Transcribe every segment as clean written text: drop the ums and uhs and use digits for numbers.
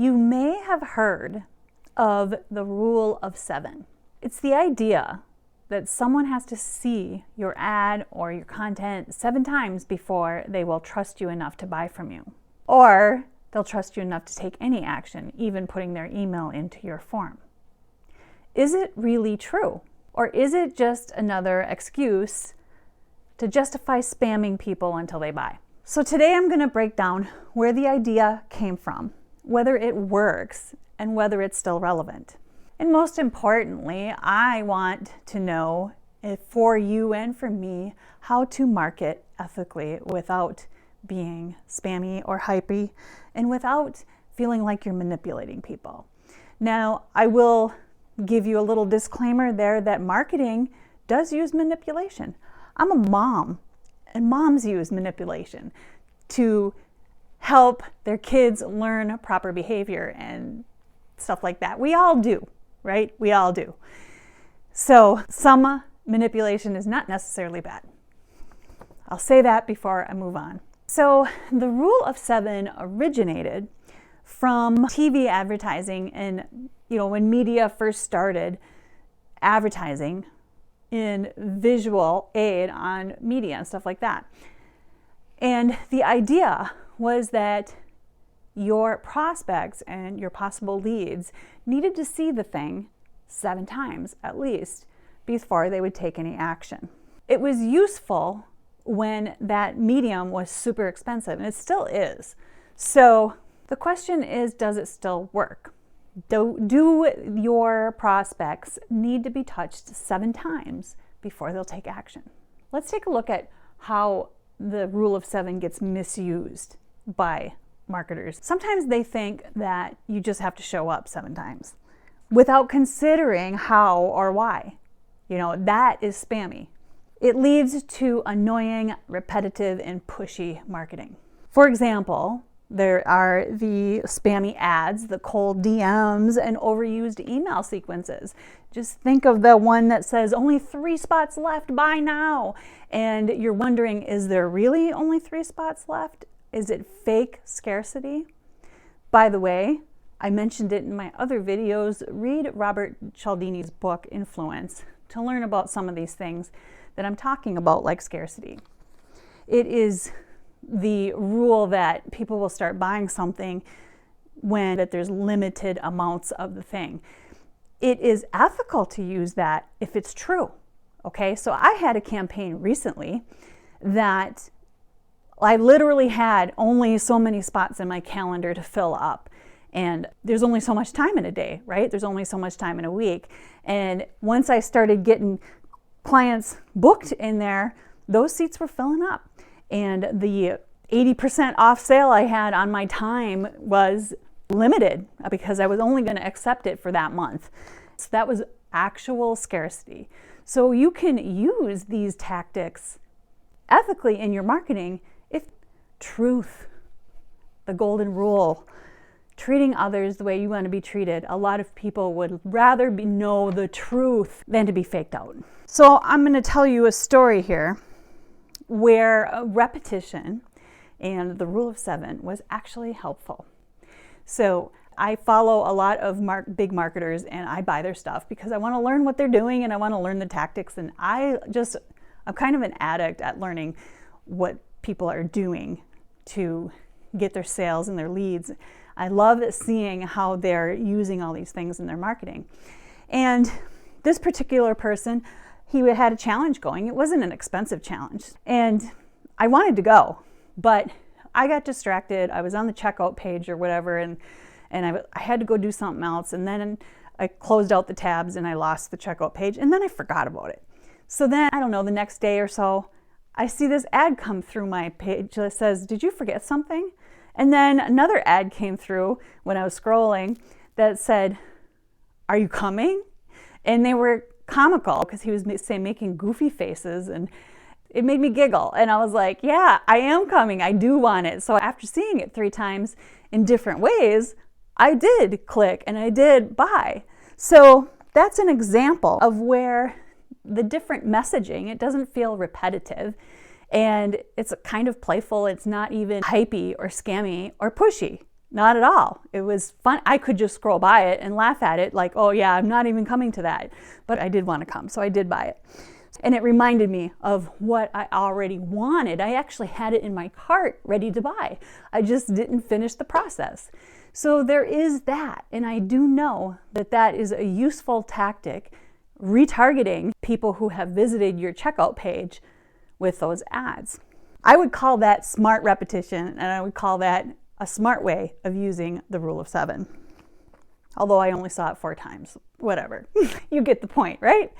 You may have heard of the rule of 7. It's the idea that someone has to see your ad or your content 7 times before they will trust you enough to buy from you. Or they'll trust you enough to take any action, even putting their email into your form. Is it really true? Or is it just another excuse to justify spamming people until they buy? So today I'm going to break down where the idea came from, whether it works, and whether it's still relevant. And most importantly, I want to know, for you and for me, how to market ethically without being spammy or hypey and without feeling like you're manipulating people. Now, I will give you a little disclaimer there that marketing does use manipulation. I'm a mom, and moms use manipulation to help their kids learn proper behavior and stuff like that. We all do. Right? We all do. So some manipulation is not necessarily bad. I'll say that before I move on. So the rule of 7 originated from TV advertising, and when media first started advertising in visual aid on media and stuff like that. And the idea was that your prospects and your possible leads needed to see the thing 7 times at least before they would take any action. It was useful when that medium was super expensive, and it still is. So the question is, does it still work? Do your prospects need to be touched 7 times before they'll take action? Let's take a look at how the rule of 7 gets misused by marketers. Sometimes they think that you just have to show up 7 times without considering how or why. That is spammy. It leads to annoying, repetitive, and pushy marketing. For example, there are the spammy ads, the cold DMs, and overused email sequences. Just think of the one that says only 3 spots left, buy now. And you're wondering, is there really only 3 spots left? Is it fake scarcity? By the way, I mentioned it in my other videos. Read Robert Cialdini's book, Influence, to learn about some of these things that I'm talking about, like scarcity. It is the rule that people will start buying something when there's limited amounts of the thing. It is ethical to use that if it's true. Okay, so I had a campaign recently that I literally had only so many spots in my calendar to fill up. And there's only so much time in a day, right? There's only so much time in a week. And once I started getting clients booked in there, those seats were filling up. And the 80% off sale I had on my time was limited because I was only going to accept it for that month. So that was actual scarcity. So you can use these tactics ethically in your marketing if truth, the golden rule, treating others the way you want to be treated. A lot of people would rather know the truth than to be faked out. So I'm going to tell you a story here where repetition and the rule of 7 was actually helpful. So I follow a lot of big marketers, and I buy their stuff because I want to learn what they're doing and I want to learn the tactics. And I'm kind of an addict at learning what people are doing to get their sales and their leads. I love seeing how they're using all these things in their marketing. And this particular person, he had a challenge going. It wasn't an expensive challenge. And I wanted to go, but I got distracted. I was on the checkout page or whatever, and I had to go do something else. And then I closed out the tabs and I lost the checkout page, and then I forgot about it. So then, I don't know, the next day or so, I see this ad come through my page that says, "Did you forget something?" And then another ad came through when I was scrolling that said, "Are you coming?" And they were comical because he was making goofy faces, and it made me giggle. And I was like, yeah, I am coming. I do want it. So after seeing it 3 times in different ways, I did click and I did buy. So that's an example of where the different messaging, it doesn't feel repetitive, and it's kind of playful. It's not even hypey or scammy or pushy. Not at all. It was fun. I could just scroll by it and laugh at it like, oh yeah, I'm not even coming to that. But I did want to come, so I did buy it. And it reminded me of what I already wanted. I actually had it in my cart ready to buy. I just didn't finish the process. So there is that. And I do know that that is a useful tactic, retargeting people who have visited your checkout page with those ads. I would call that smart repetition, and I would call that a smart way of using the rule of 7. Although I only saw it 4 times. Whatever. You get the point, right?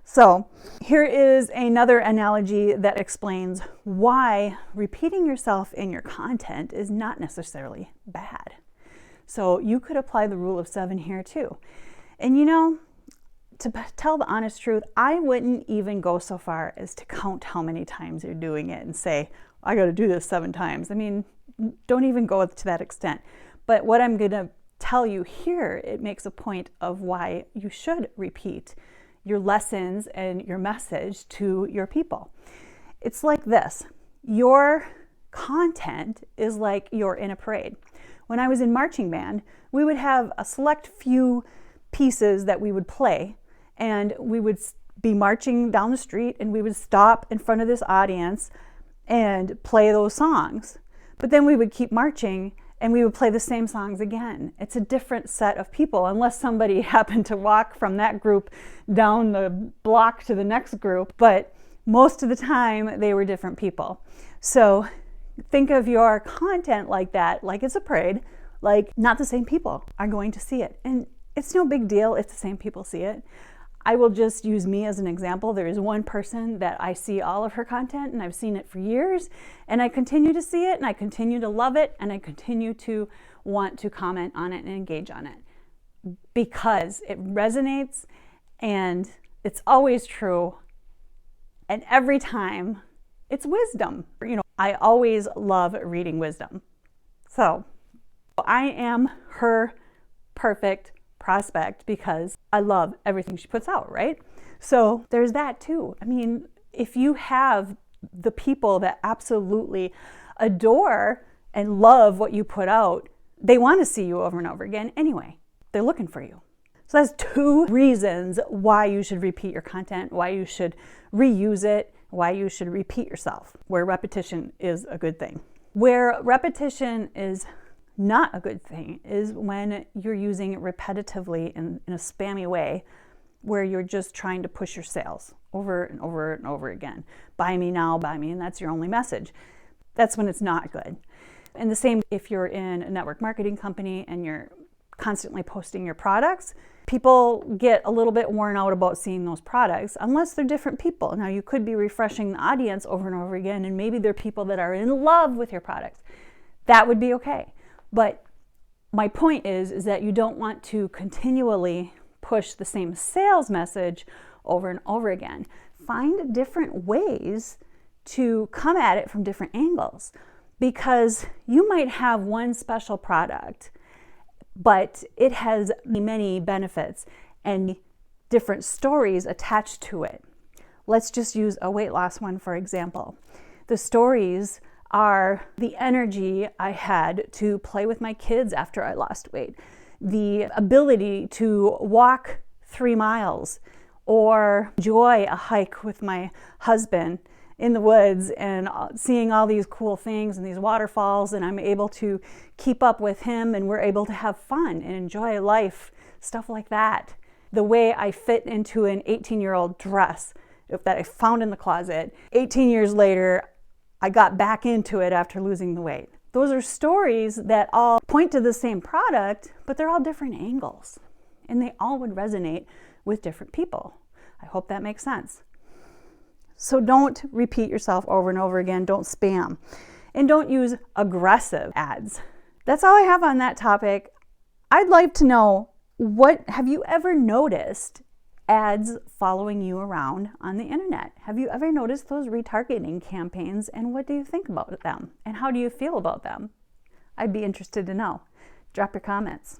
So here is another analogy that explains why repeating yourself in your content is not necessarily bad. So you could apply the rule of 7 here too. And you know, to tell the honest truth, I wouldn't even go so far as to count how many times you're doing it and say, I got to do this 7 times. I mean, don't even go to that extent. But what I'm going to tell you here, it makes a point of why you should repeat your lessons and your message to your people. It's like this. Your content is like you're in a parade. When I was in marching band, we would have a select few pieces that we would play, and we would be marching down the street and we would stop in front of this audience and play those songs. But then we would keep marching and we would play the same songs again. It's a different set of people, unless somebody happened to walk from that group down the block to the next group. But most of the time, they were different people. So think of your content like that, like it's a parade, like not the same people are going to see it. And it's no big deal if the same people see it. I will just use me as an example. There is one person that I see all of her content, and I've seen it for years, and I continue to see it, and I continue to love it, and I continue to want to comment on it and engage on it because it resonates, and it's always true, and every time it's wisdom. You know, I always love reading wisdom. So I am her perfect prospect because I love everything she puts out, right? So there's that too. I mean, if you have the people that absolutely adore and love what you put out, they want to see you over and over again anyway. They're looking for you. So that's 2 reasons why you should repeat your content, why you should reuse it, why you should repeat yourself, where repetition is a good thing. Where repetition is not a good thing is when you're using it repetitively in a spammy way, where you're just trying to push your sales over and over and over again. Buy me now, buy me, and that's your only message. That's when it's not good. And the same if you're in a network marketing company and you're constantly posting your products, people get a little bit worn out about seeing those products unless they're different people. Now you could be refreshing the audience over and over again, and maybe they're people that are in love with your products. That would be okay. But my point is that you don't want to continually push the same sales message over and over again. Find different ways to come at it from different angles, because you might have one special product, but it has many benefits and different stories attached to it. Let's just use a weight loss one, for example. The stories are the energy I had to play with my kids after I lost weight, the ability to walk 3 miles or enjoy a hike with my husband in the woods and seeing all these cool things and these waterfalls, and I'm able to keep up with him and we're able to have fun and enjoy life, stuff like that. The way I fit into an 18-year-old dress that I found in the closet, 18 years later, I got back into it after losing the weight. Those are stories that all point to the same product, but they're all different angles, and they all would resonate with different people. I hope that makes sense. So don't repeat yourself over and over again. Don't spam, and don't use aggressive ads. That's all I have on that topic. I'd like to know, have you ever noticed ads following you around on the internet? Have you ever noticed those retargeting campaigns, and what do you think about them? And how do you feel about them? I'd be interested to know. Drop your comments.